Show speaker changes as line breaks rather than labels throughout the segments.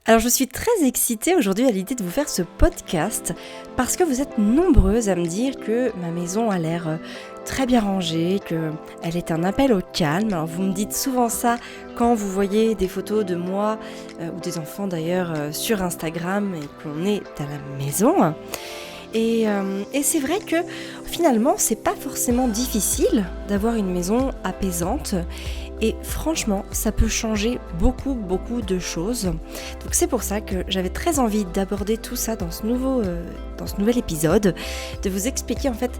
Alors je suis très excitée aujourd'hui à l'idée de vous faire ce podcast parce que vous êtes nombreuses à me dire que ma maison a l'air très bien rangée, qu'elle est un appel au calme. Alors vous me dites souvent ça quand vous voyez des photos de moi ou des enfants d'ailleurs sur Instagram et qu'on est à la maison. Et c'est vrai que finalement c'est pas forcément difficile d'avoir une maison apaisante. Et franchement, ça peut changer beaucoup de choses. Donc c'est pour ça que j'avais très envie d'aborder tout ça dans ce nouvel épisode, de vous expliquer en fait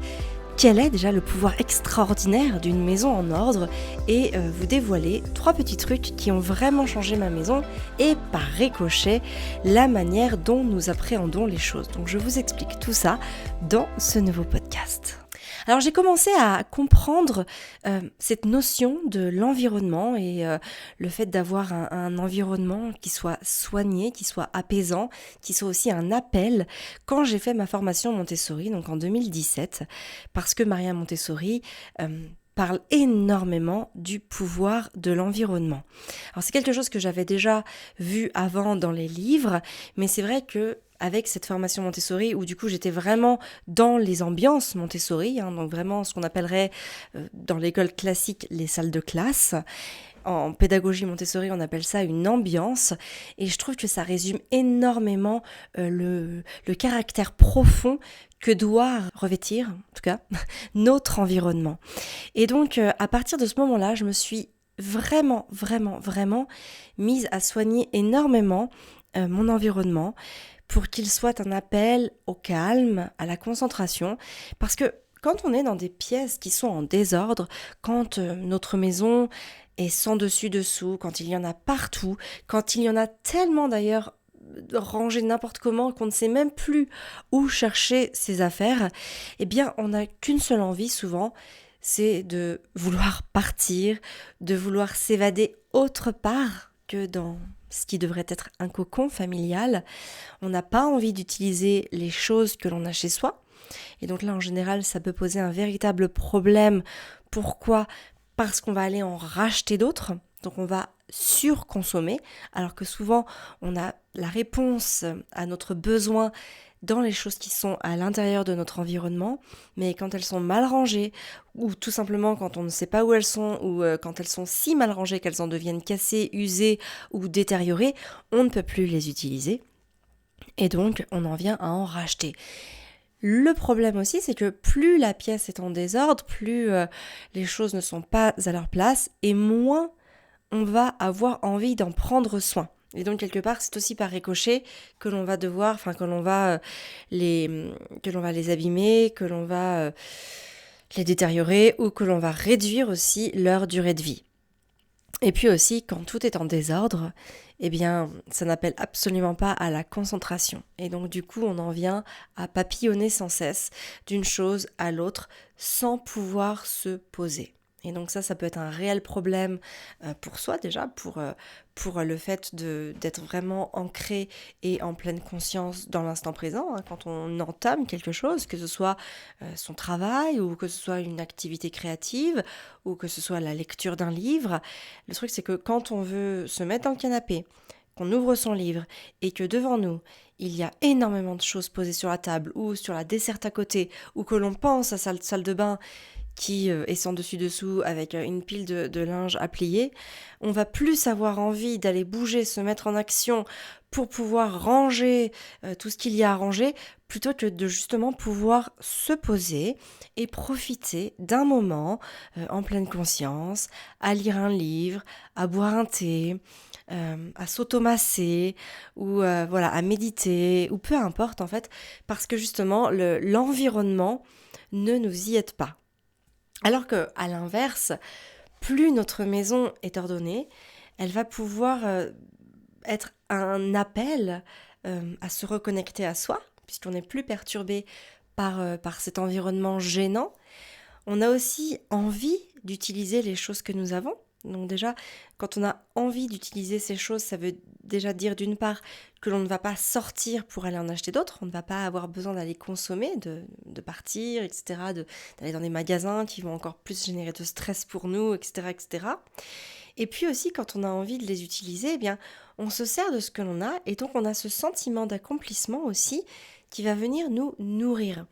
quel est déjà le pouvoir extraordinaire d'une maison en ordre et vous dévoiler 3 petits trucs qui ont vraiment changé ma maison et par ricochet la manière dont nous appréhendons les choses. Donc je vous explique tout ça dans ce nouveau podcast. Alors j'ai commencé à comprendre cette notion de l'environnement et le fait d'avoir un environnement qui soit soigné, qui soit apaisant, qui soit aussi un appel quand j'ai fait ma formation Montessori, donc en 2017, parce que Maria Montessori parle énormément du pouvoir de l'environnement. Alors c'est quelque chose que j'avais déjà vu avant dans les livres, mais c'est vrai que avec cette formation Montessori où du coup j'étais vraiment dans les ambiances Montessori, donc vraiment ce qu'on appellerait dans l'école classique les salles de classe. En pédagogie Montessori, on appelle ça une ambiance et je trouve que ça résume énormément le caractère profond que doit revêtir, en tout cas, notre environnement. Et donc, à partir de ce moment-là, je me suis vraiment mise à soigner énormément mon environnement pour qu'il soit un appel au calme, à la concentration, parce que quand on est dans des pièces qui sont en désordre, quand notre maison est sans dessus-dessous, quand il y en a partout, quand il y en a tellement d'ailleurs rangé n'importe comment qu'on ne sait même plus où chercher ses affaires, eh bien on n'a qu'une seule envie souvent, c'est de vouloir partir, de vouloir s'évader autre part que dans ce qui devrait être un cocon familial. On n'a pas envie d'utiliser les choses que l'on a chez soi. Et donc là, en général, ça peut poser un véritable problème. Pourquoi ? Parce qu'on va aller en racheter d'autres. Donc on va surconsommer, alors que souvent, on a la réponse à notre besoin dans les choses qui sont à l'intérieur de notre environnement, mais quand elles sont mal rangées, ou tout simplement quand on ne sait pas où elles sont, ou quand elles sont si mal rangées qu'elles en deviennent cassées, usées ou détériorées, on ne peut plus les utiliser. Et donc, on en vient à en racheter. Le problème aussi, c'est que plus la pièce est en désordre, plus les choses ne sont pas à leur place, et moins on va avoir envie d'en prendre soin. Et donc quelque part, c'est aussi par ricochet que l'on va devoir, que l'on va les abîmer, que l'on va les détériorer ou que l'on va réduire aussi leur durée de vie. Et puis aussi, quand tout est en désordre, eh bien, ça n'appelle absolument pas à la concentration. Et donc, du coup, on en vient à papillonner sans cesse d'une chose à l'autre sans pouvoir se poser. Et donc ça peut être un réel problème pour soi déjà, pour le fait d'être vraiment ancré et en pleine conscience dans l'instant présent, quand on entame quelque chose, que ce soit son travail ou que ce soit une activité créative ou que ce soit la lecture d'un livre. Le truc, c'est que quand on veut se mettre dans le canapé, qu'on ouvre son livre et que devant nous, il y a énormément de choses posées sur la table ou sur la desserte à côté ou que l'on pense à sa salle de bain qui est sans dessus-dessous avec une pile de linge à plier, on va plus avoir envie d'aller bouger, se mettre en action pour pouvoir ranger tout ce qu'il y a à ranger, plutôt que de justement pouvoir se poser et profiter d'un moment en pleine conscience, à lire un livre, à boire un thé, à s'automasser ou à méditer, ou peu importe en fait, parce que justement l'environnement ne nous y aide pas. Alors qu'à l'inverse, plus notre maison est ordonnée, elle va pouvoir être un appel à se reconnecter à soi, puisqu'on n'est plus perturbé par cet environnement gênant. On a aussi envie d'utiliser les choses que nous avons. Donc déjà, quand on a envie d'utiliser ces choses, ça veut déjà dire d'une part que l'on ne va pas sortir pour aller en acheter d'autres, on ne va pas avoir besoin d'aller consommer, de partir, etc., d'aller dans des magasins qui vont encore plus générer de stress pour nous, etc., etc. Et puis aussi, quand on a envie de les utiliser, eh bien, on se sert de ce que l'on a et donc on a ce sentiment d'accomplissement aussi qui va venir nous nourrir.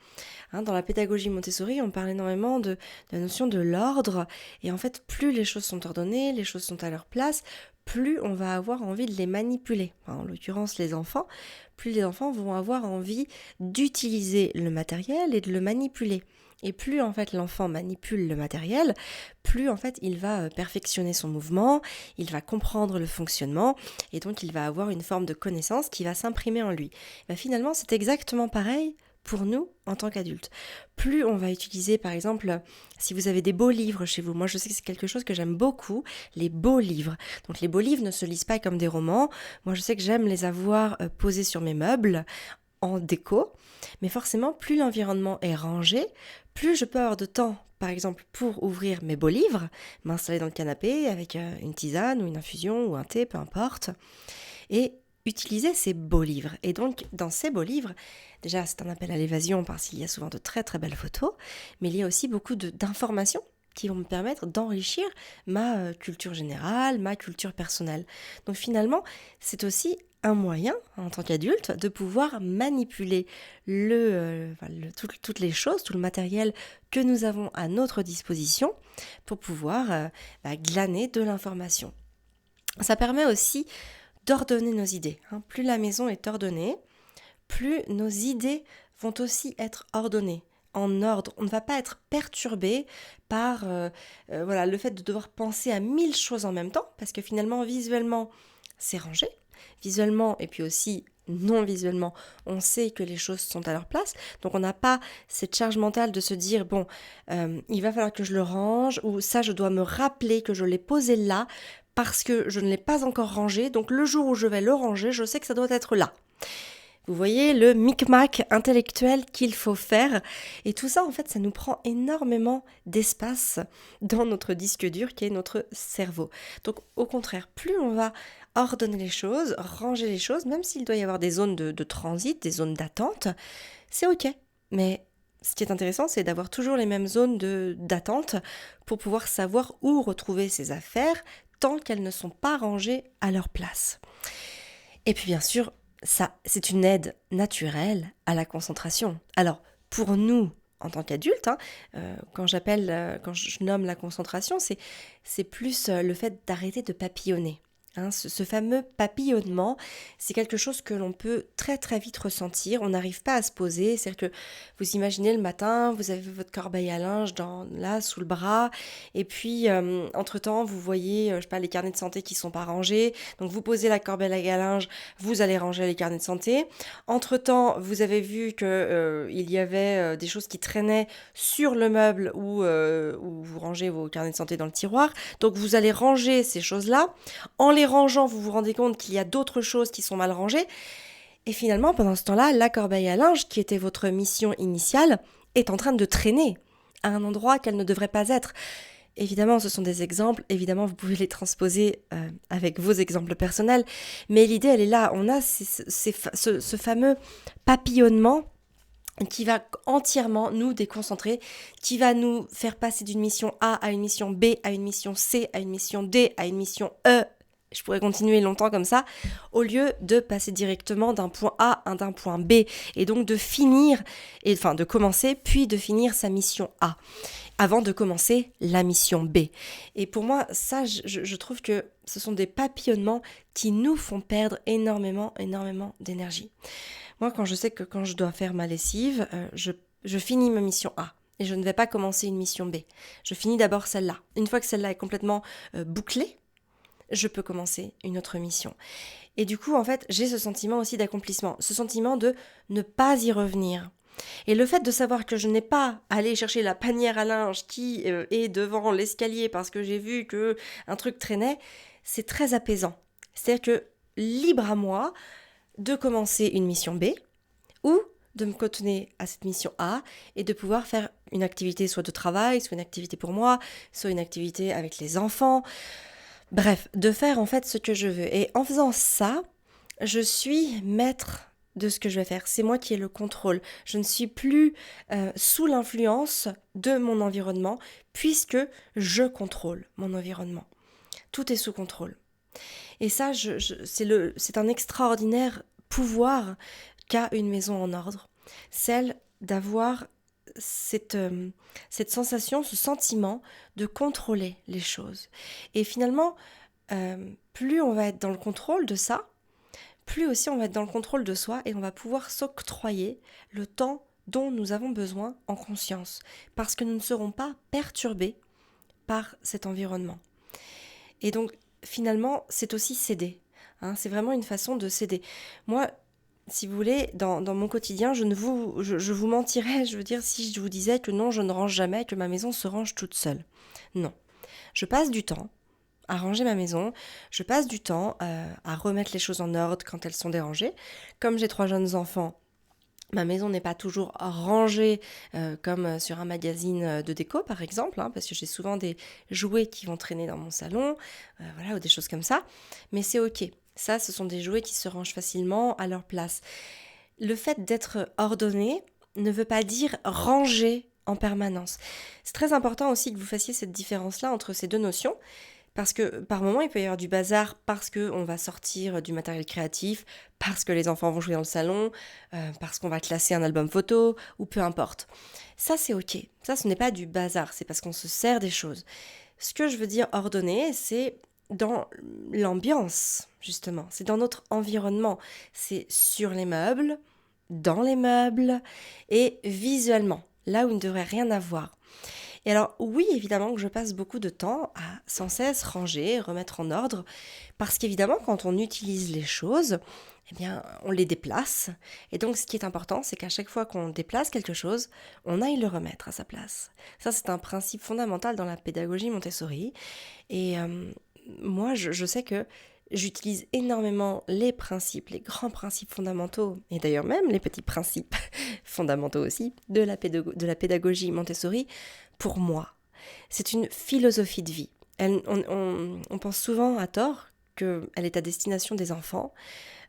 Dans la pédagogie Montessori, on parle énormément de la notion de l'ordre et en fait, plus les choses sont ordonnées, les choses sont à leur place, plus on va avoir envie de les manipuler. En l'occurrence, les enfants, plus les enfants vont avoir envie d'utiliser le matériel et de le manipuler. Et plus en fait l'enfant manipule le matériel, plus en fait il va perfectionner son mouvement, il va comprendre le fonctionnement et donc il va avoir une forme de connaissance qui va s'imprimer en lui. Finalement, c'est exactement pareil pour nous en tant qu'adultes. Plus on va utiliser, par exemple, si vous avez des beaux livres chez vous, moi je sais que c'est quelque chose que j'aime beaucoup, les beaux livres. Donc les beaux livres ne se lisent pas comme des romans. Moi je sais que j'aime les avoir posés sur mes meubles en déco, mais forcément plus l'environnement est rangé, plus je peux avoir de temps, par exemple, pour ouvrir mes beaux livres, m'installer dans le canapé avec une tisane ou une infusion ou un thé, peu importe, et utiliser ces beaux livres. Et donc, dans ces beaux livres, déjà, c'est un appel à l'évasion parce qu'il y a souvent de très très belles photos, mais il y a aussi beaucoup d'informations qui vont me permettre d'enrichir ma culture générale, ma culture personnelle. Donc finalement, c'est aussi un moyen, en tant qu'adulte, de pouvoir manipuler toutes les choses, tout le matériel que nous avons à notre disposition pour pouvoir glaner de l'information. Ça permet aussi d'ordonner nos idées. Plus la maison est ordonnée, plus nos idées vont aussi être ordonnées, en ordre. On ne va pas être perturbé par le fait de devoir penser à 1000 choses en même temps, parce que finalement, visuellement, c'est rangé. Visuellement, et puis aussi non visuellement, on sait que les choses sont à leur place. Donc on n'a pas cette charge mentale de se dire, il va falloir que je le range, ou ça, je dois me rappeler que je l'ai posé là, parce que je ne l'ai pas encore rangé. Donc le jour où je vais le ranger, je sais que ça doit être là. Vous voyez le micmac intellectuel qu'il faut faire. Et tout ça, en fait, ça nous prend énormément d'espace dans notre disque dur qui est notre cerveau. Donc, au contraire, plus on va ordonner les choses, ranger les choses, même s'il doit y avoir des zones de transit, des zones d'attente, c'est ok. Mais ce qui est intéressant, c'est d'avoir toujours les mêmes zones d'attente pour pouvoir savoir où retrouver ses affaires tant qu'elles ne sont pas rangées à leur place. Et puis, bien sûr, ça, c'est une aide naturelle à la concentration. Alors, pour nous, en tant qu'adultes, quand je nomme la concentration, c'est plus le fait d'arrêter de papillonner. Ce fameux papillonnement, c'est quelque chose que l'on peut très très vite ressentir. On n'arrive pas à se poser. C'est-à-dire que vous imaginez le matin, vous avez votre corbeille à linge là sous le bras, et puis entre-temps vous voyez, les carnets de santé qui sont pas rangés. Donc vous posez la corbeille à linge, vous allez ranger les carnets de santé. Entre-temps, vous avez vu que il y avait des choses qui traînaient sur le meuble où vous rangez vos carnets de santé dans le tiroir. Donc vous allez ranger ces choses-là. En les rangeant, vous vous rendez compte qu'il y a d'autres choses qui sont mal rangées. Et finalement, pendant ce temps-là, la corbeille à linge, qui était votre mission initiale, est en train de traîner à un endroit qu'elle ne devrait pas être. Évidemment, ce sont des exemples. Évidemment, vous pouvez les transposer avec vos exemples personnels. Mais l'idée, elle est là. On a ce fameux papillonnement qui va entièrement nous déconcentrer, qui va nous faire passer d'une mission A à une mission B, à une mission C, à une mission D, à une mission E. Je pourrais continuer longtemps comme ça, au lieu de passer directement d'un point A à d'un point B, et donc de commencer, puis de finir sa mission A, avant de commencer la mission B. Et pour moi, ça, je trouve que ce sont des papillonnements qui nous font perdre énormément d'énergie. Moi, quand je sais que quand je dois faire ma lessive, je finis ma mission A. Et je ne vais pas commencer une mission B. Je finis d'abord celle-là. Une fois que celle-là est complètement bouclée, je peux commencer une autre mission. Et du coup, en fait, j'ai ce sentiment aussi d'accomplissement, ce sentiment de ne pas y revenir. Et le fait de savoir que je n'ai pas à aller chercher la panière à linge qui est devant l'escalier parce que j'ai vu qu'un truc traînait, c'est très apaisant. C'est-à-dire que libre à moi de commencer une mission B ou de me cotonner à cette mission A et de pouvoir faire une activité soit de travail, soit une activité pour moi, soit une activité avec les enfants. Bref, de faire en fait ce que je veux. Et en faisant ça, je suis maître de ce que je vais faire. C'est moi qui ai le contrôle. Je ne suis plus sous l'influence de mon environnement puisque je contrôle mon environnement. Tout est sous contrôle. Et ça, c'est un extraordinaire pouvoir qu'a une maison en ordre. Celle d'avoir cette sensation, ce sentiment de contrôler les choses. Et finalement, plus on va être dans le contrôle de ça, plus aussi on va être dans le contrôle de soi et on va pouvoir s'octroyer le temps dont nous avons besoin en conscience, parce que nous ne serons pas perturbés par cet environnement. Et donc, finalement, c'est aussi céder. C'est vraiment une façon de céder. Moi, si vous voulez, dans mon quotidien, je vous mentirais, je veux dire, si je vous disais que non, je ne range jamais, que ma maison se range toute seule. Non. Je passe du temps à ranger ma maison, je passe du temps à remettre les choses en ordre quand elles sont dérangées. Comme j'ai 3 jeunes enfants, ma maison n'est pas toujours rangée comme sur un magazine de déco par exemple, parce que j'ai souvent des jouets qui vont traîner dans mon salon, ou des choses comme ça, mais c'est ok. Ça, ce sont des jouets qui se rangent facilement à leur place. Le fait d'être ordonné ne veut pas dire ranger en permanence. C'est très important aussi que vous fassiez cette différence-là entre ces deux notions, parce que par moments, il peut y avoir du bazar parce qu'on va sortir du matériel créatif, parce que les enfants vont jouer dans le salon, parce qu'on va classer un album photo, ou peu importe. Ça, c'est ok. Ça, ce n'est pas du bazar, c'est parce qu'on se sert des choses. Ce que je veux dire ordonné, c'est dans l'ambiance, justement. C'est dans notre environnement. C'est sur les meubles, dans les meubles, et visuellement, là où il ne devrait rien avoir. Et alors oui, évidemment que je passe beaucoup de temps à sans cesse ranger, remettre en ordre, parce qu'évidemment quand on utilise les choses, eh bien on les déplace. Et donc ce qui est important, c'est qu'à chaque fois qu'on déplace quelque chose, on aille le remettre à sa place. Ça c'est un principe fondamental dans la pédagogie Montessori. Et moi je sais que j'utilise énormément les principes, les grands principes fondamentaux, et d'ailleurs même les petits principes fondamentaux aussi, de la pédagogie Montessori, pour moi. C'est une philosophie de vie. On pense souvent à tort qu'elle est à destination des enfants.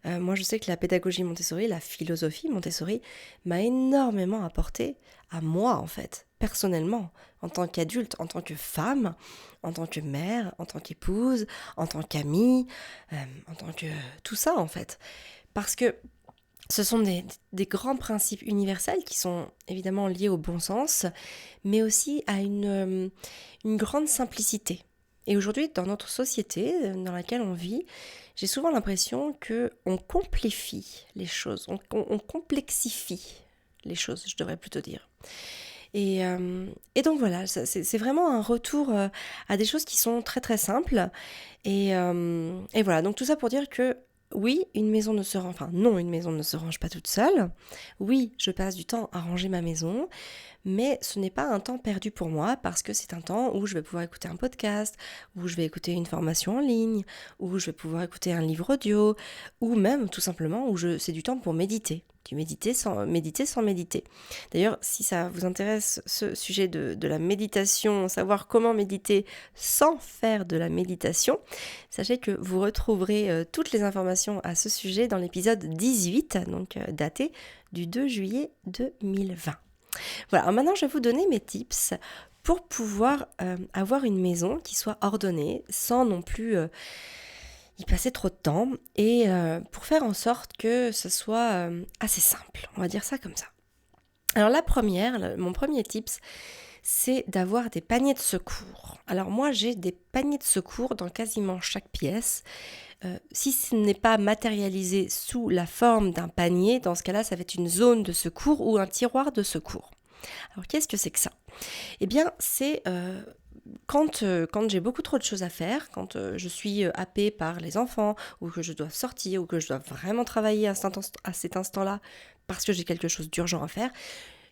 Moi je sais que la pédagogie Montessori, la philosophie Montessori, m'a énormément apporté à moi en fait, personnellement, en tant qu'adulte, en tant que femme, en tant que mère, en tant qu'épouse, en tant qu'amie, en tant que tout ça en fait. Parce que ce sont des grands principes universels qui sont évidemment liés au bon sens, mais aussi à une grande simplicité. Et aujourd'hui, dans notre société dans laquelle on vit, j'ai souvent l'impression qu'on complexifie les choses, on complexifie les choses, je devrais plutôt dire. Et donc voilà, c'est vraiment un retour à des choses qui sont très très simples. Et voilà, donc tout ça pour dire que oui, une maison ne se range pas toute seule. Oui, je passe du temps à ranger ma maison, mais ce n'est pas un temps perdu pour moi parce que c'est un temps où je vais pouvoir écouter un podcast, où je vais écouter une formation en ligne, où je vais pouvoir écouter un livre audio, ou même tout simplement où c'est du temps pour méditer. Méditer sans méditer. D'ailleurs, si ça vous intéresse ce sujet de la méditation, savoir comment méditer sans faire de la méditation, sachez que vous retrouverez toutes les informations à ce sujet dans l'épisode 18, donc daté du 2 juillet 2020. Voilà, alors maintenant je vais vous donner mes tips pour pouvoir avoir une maison qui soit ordonnée sans non plus y passer trop de temps et pour faire en sorte que ce soit assez simple, on va dire ça comme ça. Alors mon premier tips, c'est d'avoir des paniers de secours. Alors moi j'ai des paniers de secours dans quasiment chaque pièce. Si ce n'est pas matérialisé sous la forme d'un panier, dans ce cas-là ça va être une zone de secours ou un tiroir de secours. Alors qu'est-ce que c'est que ça ? Eh bien c'est quand j'ai beaucoup trop de choses à faire, quand je suis happée par les enfants, ou que je dois sortir, ou que je dois vraiment travailler à cet instant-là, parce que j'ai quelque chose d'urgent à faire,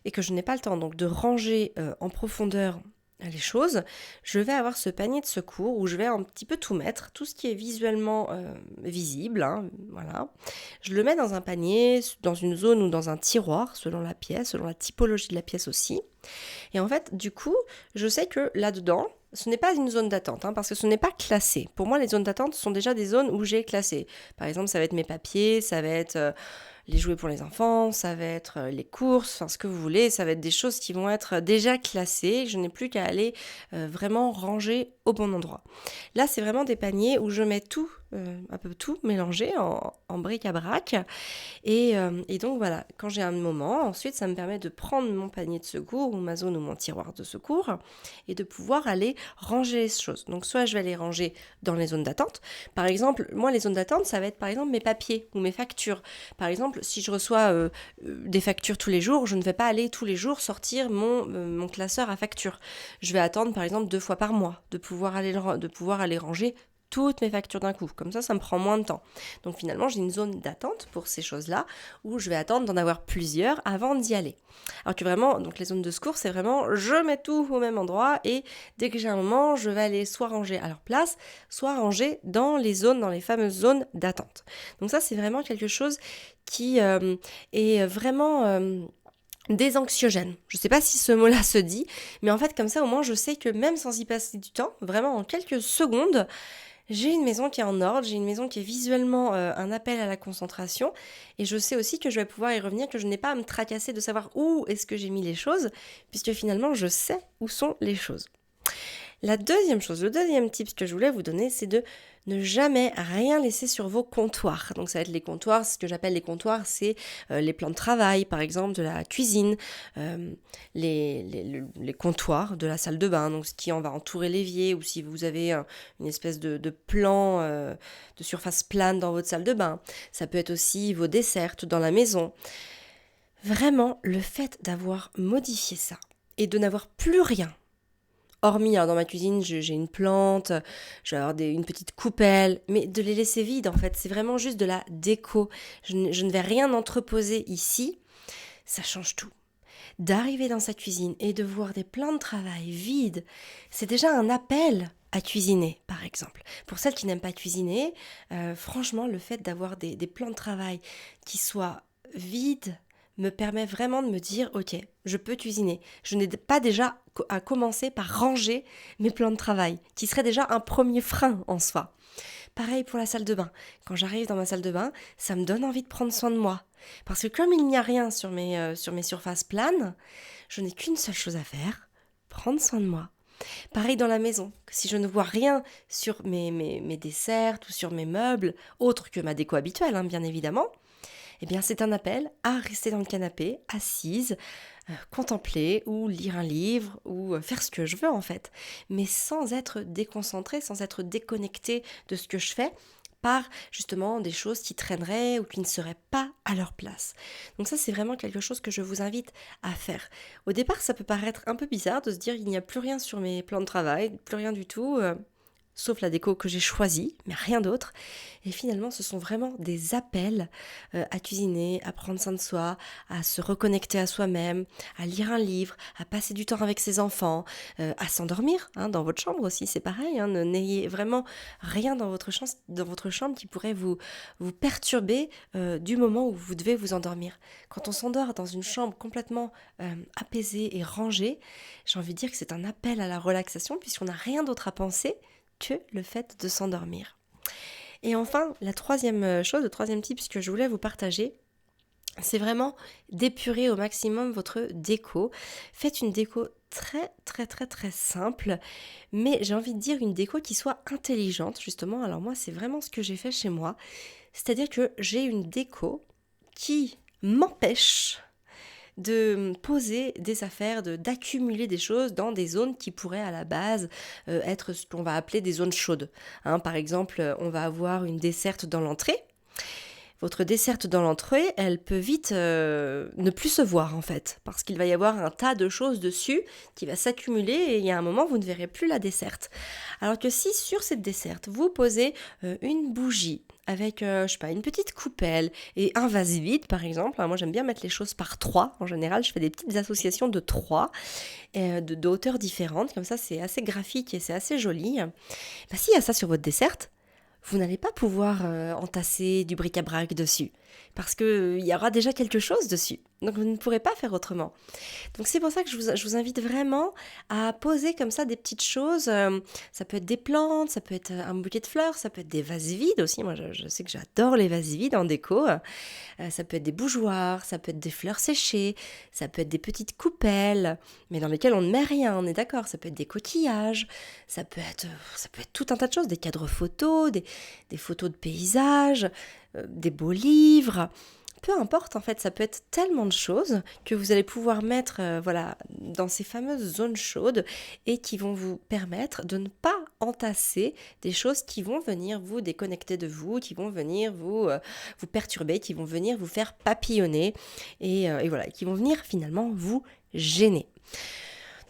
et que je n'ai pas le temps donc de ranger en profondeur les choses, je vais avoir ce panier de secours où je vais un petit peu tout mettre, tout ce qui est visuellement visible, hein, voilà. Je le mets dans un panier, dans une zone ou dans un tiroir, selon la pièce, selon la typologie de la pièce aussi. Et en fait, du coup, je sais que là-dedans, ce n'est pas une zone d'attente, parce que ce n'est pas classé. Pour moi, les zones d'attente sont déjà des zones où j'ai classé. Par exemple, ça va être mes papiers, ça va être les jouets pour les enfants, ça va être les courses, enfin ce que vous voulez, ça va être des choses qui vont être déjà classées. Je n'ai plus qu'à aller vraiment ranger au bon endroit. Là, c'est vraiment des paniers où je mets tout, un peu tout mélangé en bric-à-brac. Et donc voilà, quand j'ai un moment, ensuite ça me permet de prendre mon panier de secours ou ma zone ou mon tiroir de secours et de pouvoir aller ranger les choses. Donc soit je vais les ranger dans les zones d'attente. Par exemple, moi les zones d'attente, ça va être par exemple mes papiers ou mes factures. Par exemple, si je reçois des factures tous les jours, je ne vais pas aller tous les jours sortir mon classeur à factures. Je vais attendre par exemple 2 fois par mois de pouvoir aller ranger toutes mes factures d'un coup. Comme ça me prend moins de temps. Donc finalement, j'ai une zone d'attente pour ces choses-là où je vais attendre d'en avoir plusieurs avant d'y aller. Alors que vraiment, donc les zones de secours, c'est vraiment je mets tout au même endroit et dès que j'ai un moment, je vais aller soit ranger à leur place, soit ranger dans les fameuses zones d'attente. Donc ça, c'est vraiment quelque chose qui est vraiment désanxiogène. Je ne sais pas si ce mot-là se dit, mais en fait, comme ça, au moins, je sais que même sans y passer du temps, vraiment en quelques secondes, j'ai une maison qui est en ordre, j'ai une maison qui est visuellement un appel à la concentration et je sais aussi que je vais pouvoir y revenir, que je n'ai pas à me tracasser de savoir où est-ce que j'ai mis les choses, puisque finalement je sais où sont les choses. La deuxième chose, le deuxième tip que je voulais vous donner, c'est de ne jamais rien laisser sur vos comptoirs. Donc ça va être les comptoirs, ce que j'appelle les comptoirs, c'est les plans de travail, par exemple, de la cuisine, les comptoirs de la salle de bain, donc ce qui en va entourer l'évier, ou si vous avez une espèce de plan de surface plane dans votre salle de bain. Ça peut être aussi vos desserts dans la maison. Vraiment, le fait d'avoir modifié ça et de n'avoir plus rien, hormis, alors dans ma cuisine, j'ai une plante, je vais avoir une petite coupelle, mais de les laisser vides en fait, c'est vraiment juste de la déco. Je ne vais rien entreposer ici, ça change tout. D'arriver dans sa cuisine et de voir des plans de travail vides, c'est déjà un appel à cuisiner, par exemple. Pour celles qui n'aiment pas cuisiner, franchement, le fait d'avoir des plans de travail qui soient vides, me permet vraiment de me dire, ok, je peux cuisiner. Je n'ai pas déjà à commencer par ranger mes plans de travail, qui serait déjà un premier frein en soi. Pareil pour la salle de bain. Quand j'arrive dans ma salle de bain, ça me donne envie de prendre soin de moi. Parce que comme il n'y a rien sur mes surfaces planes, je n'ai qu'une seule chose à faire, prendre soin de moi. Pareil dans la maison, si je ne vois rien sur mes desserts ou sur mes meubles, autre que ma déco habituelle, bien évidemment, eh bien c'est un appel à rester dans le canapé, assise, contempler ou lire un livre ou faire ce que je veux en fait, mais sans être déconcentrée, sans être déconnectée de ce que je fais par justement des choses qui traîneraient ou qui ne seraient pas à leur place. Donc ça c'est vraiment quelque chose que je vous invite à faire. Au départ ça peut paraître un peu bizarre de se dire il n'y a plus rien sur mes plans de travail, plus rien du tout, sauf la déco que j'ai choisie, mais rien d'autre. Et finalement, ce sont vraiment des appels à cuisiner, à prendre soin de soi, à se reconnecter à soi-même, à lire un livre, à passer du temps avec ses enfants, à s'endormir dans votre chambre aussi, c'est pareil. N'ayez vraiment rien dans votre chambre qui pourrait vous perturber du moment où vous devez vous endormir. Quand on s'endort dans une chambre complètement apaisée et rangée, j'ai envie de dire que c'est un appel à la relaxation puisqu'on n'a rien d'autre à penser que le fait de s'endormir. Et enfin, la troisième chose, le troisième tip que je voulais vous partager, c'est vraiment d'épurer au maximum votre déco. Faites une déco très très très très simple, mais j'ai envie de dire une déco qui soit intelligente justement. Alors moi, c'est vraiment ce que j'ai fait chez moi, c'est-à-dire que j'ai une déco qui m'empêche de poser des affaires, d'accumuler des choses dans des zones qui pourraient à la base être ce qu'on va appeler des zones chaudes. Par exemple, on va avoir une desserte dans l'entrée. Votre desserte dans l'entrée, elle peut vite ne plus se voir en fait, parce qu'il va y avoir un tas de choses dessus qui va s'accumuler et il y a un moment vous ne verrez plus la desserte. Alors que si sur cette desserte vous posez une bougie, avec, je sais pas, une petite coupelle et un vase vide par exemple. Moi j'aime bien mettre les choses par 3. En général, je fais des petites associations de 3, de hauteurs différentes. Comme ça, c'est assez graphique et c'est assez joli. Bah, s'il y a ça sur votre dessert, vous n'allez pas pouvoir entasser du bric-à-brac dessus. Parce qu'il y aura déjà quelque chose dessus. Donc vous ne pourrez pas faire autrement. Donc c'est pour ça que je vous invite vraiment à poser comme ça des petites choses. Ça peut être des plantes, ça peut être un bouquet de fleurs, ça peut être des vases vides aussi. Moi je sais que j'adore les vases vides en déco. Ça peut être des bougeoirs, ça peut être des fleurs séchées, ça peut être des petites coupelles, mais dans lesquelles on ne met rien, on est d'accord. Ça peut être des coquillages, ça peut être tout un tas de choses, des cadres photos, des photos de paysages, des beaux livres. Peu importe, en fait, ça peut être tellement de choses que vous allez pouvoir mettre dans ces fameuses zones chaudes et qui vont vous permettre de ne pas entasser des choses qui vont venir vous déconnecter de vous, qui vont venir vous perturber, qui vont venir vous faire papillonner et voilà, qui vont venir finalement vous gêner.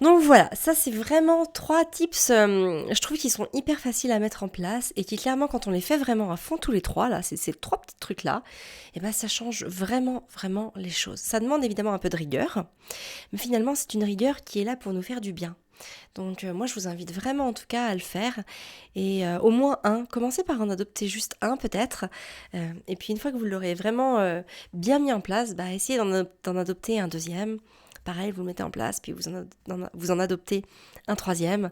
Donc voilà, ça c'est vraiment 3 tips, je trouve qu'ils sont hyper faciles à mettre en place et qui clairement quand on les fait vraiment à fond tous les 3, là, ces 3 petits trucs là, et ben ça change vraiment, vraiment les choses. Ça demande évidemment un peu de rigueur, mais finalement c'est une rigueur qui est là pour nous faire du bien. Donc moi je vous invite vraiment en tout cas à le faire et au moins un, commencez par en adopter juste un peut-être, et puis une fois que vous l'aurez vraiment bien mis en place, essayez d'en adopter un deuxième. Pareil, vous le mettez en place, puis vous en adoptez un troisième,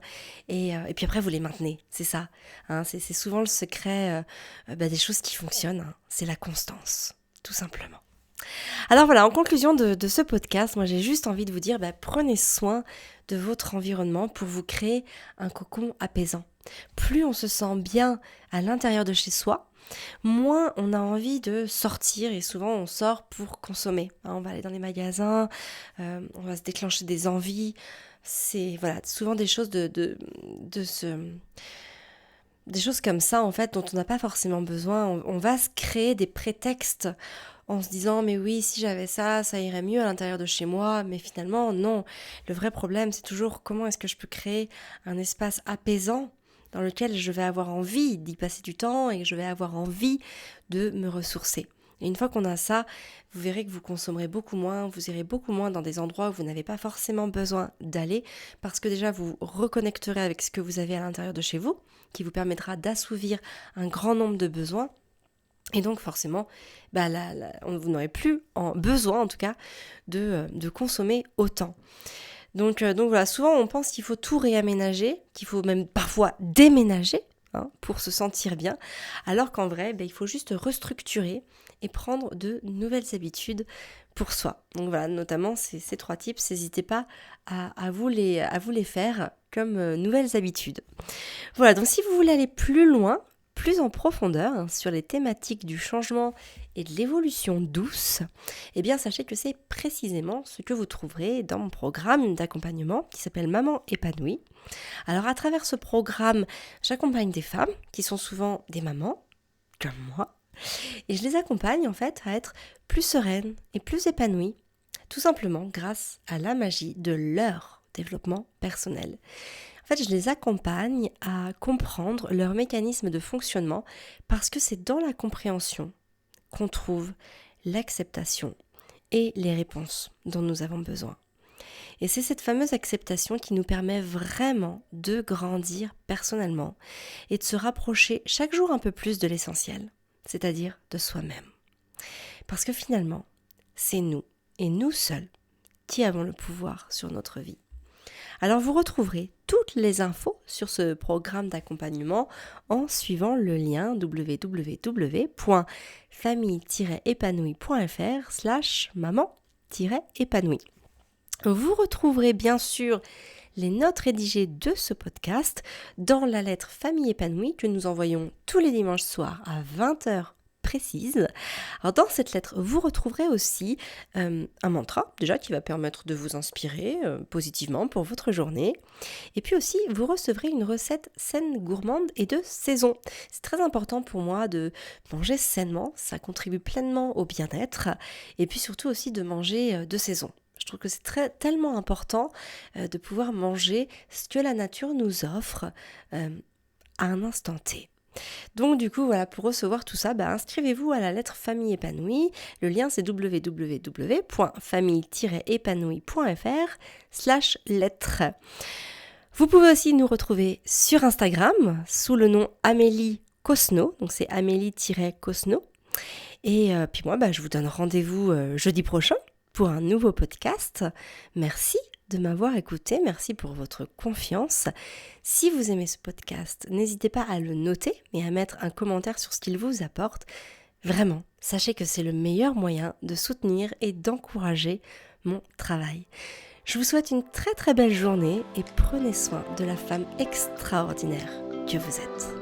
et puis après vous les maintenez, c'est ça. Hein, c'est souvent le secret des choses qui fonctionnent, hein, c'est la constance, tout simplement. Alors voilà, en conclusion de ce podcast, moi j'ai juste envie de vous dire, prenez soin de votre environnement pour vous créer un cocon apaisant. Plus on se sent bien à l'intérieur de chez soi, moins on a envie de sortir, et souvent on sort pour consommer. On va aller dans les magasins, on va se déclencher des envies. C'est souvent des choses des choses comme ça en fait dont on n'a pas forcément besoin. On va se créer des prétextes en se disant mais oui, si j'avais ça irait mieux à l'intérieur de chez moi, mais finalement non. Le vrai problème c'est toujours comment est-ce que je peux créer un espace apaisant dans lequel je vais avoir envie d'y passer du temps et que je vais avoir envie de me ressourcer. Et une fois qu'on a ça, vous verrez que vous consommerez beaucoup moins, vous irez beaucoup moins dans des endroits où vous n'avez pas forcément besoin d'aller, parce que déjà vous reconnecterez avec ce que vous avez à l'intérieur de chez vous, qui vous permettra d'assouvir un grand nombre de besoins. Et donc forcément, vous n'aurez plus besoin en tout cas de consommer autant. Donc voilà, souvent on pense qu'il faut tout réaménager, qu'il faut même parfois déménager pour se sentir bien, alors qu'en vrai, il faut juste restructurer et prendre de nouvelles habitudes pour soi. Donc voilà, notamment ces 3 tips, n'hésitez pas à vous les faire comme nouvelles habitudes. Voilà, donc si vous voulez aller plus loin, plus en profondeur sur les thématiques du changement et de l'évolution douce, sachez que c'est précisément ce que vous trouverez dans mon programme d'accompagnement qui s'appelle Maman épanouie. Alors à travers ce programme, j'accompagne des femmes qui sont souvent des mamans, comme moi, et je les accompagne en fait à être plus sereines et plus épanouies, tout simplement grâce à la magie de leur développement personnel. En fait, je les accompagne à comprendre leur mécanisme de fonctionnement parce que c'est dans la compréhension qu'on trouve l'acceptation et les réponses dont nous avons besoin. Et c'est cette fameuse acceptation qui nous permet vraiment de grandir personnellement et de se rapprocher chaque jour un peu plus de l'essentiel, c'est-à-dire de soi-même. Parce que finalement, c'est nous et nous seuls qui avons le pouvoir sur notre vie. Alors vous retrouverez toutes les infos sur ce programme d'accompagnement en suivant le lien www.famille-épanouie.fr/maman-épanouie. Vous retrouverez bien sûr les notes rédigées de ce podcast dans la lettre Famille épanouie que nous envoyons tous les dimanches soirs à 20h précise. Alors dans cette lettre, vous retrouverez aussi un mantra déjà qui va permettre de vous inspirer positivement pour votre journée. Et puis aussi, vous recevrez une recette saine, gourmande et de saison. C'est très important pour moi de manger sainement, ça contribue pleinement au bien-être. Et puis surtout aussi de manger de saison. Je trouve que c'est tellement important de pouvoir manger ce que la nature nous offre à un instant T. Donc du coup, voilà, pour recevoir tout ça, inscrivez-vous à la lettre Famille épanouie. Le lien, c'est www.famille-épanouie.fr/lettre. Vous pouvez aussi nous retrouver sur Instagram sous le nom Amélie Cosno, donc c'est Amélie-Cosno. Et puis moi, je vous donne rendez-vous jeudi prochain pour un nouveau podcast. Merci de m'avoir écouté, merci pour votre confiance. Si vous aimez ce podcast, n'hésitez pas à le noter et à mettre un commentaire sur ce qu'il vous apporte. Vraiment, sachez que c'est le meilleur moyen de soutenir et d'encourager mon travail. Je vous souhaite une très très belle journée et prenez soin de la femme extraordinaire que vous êtes.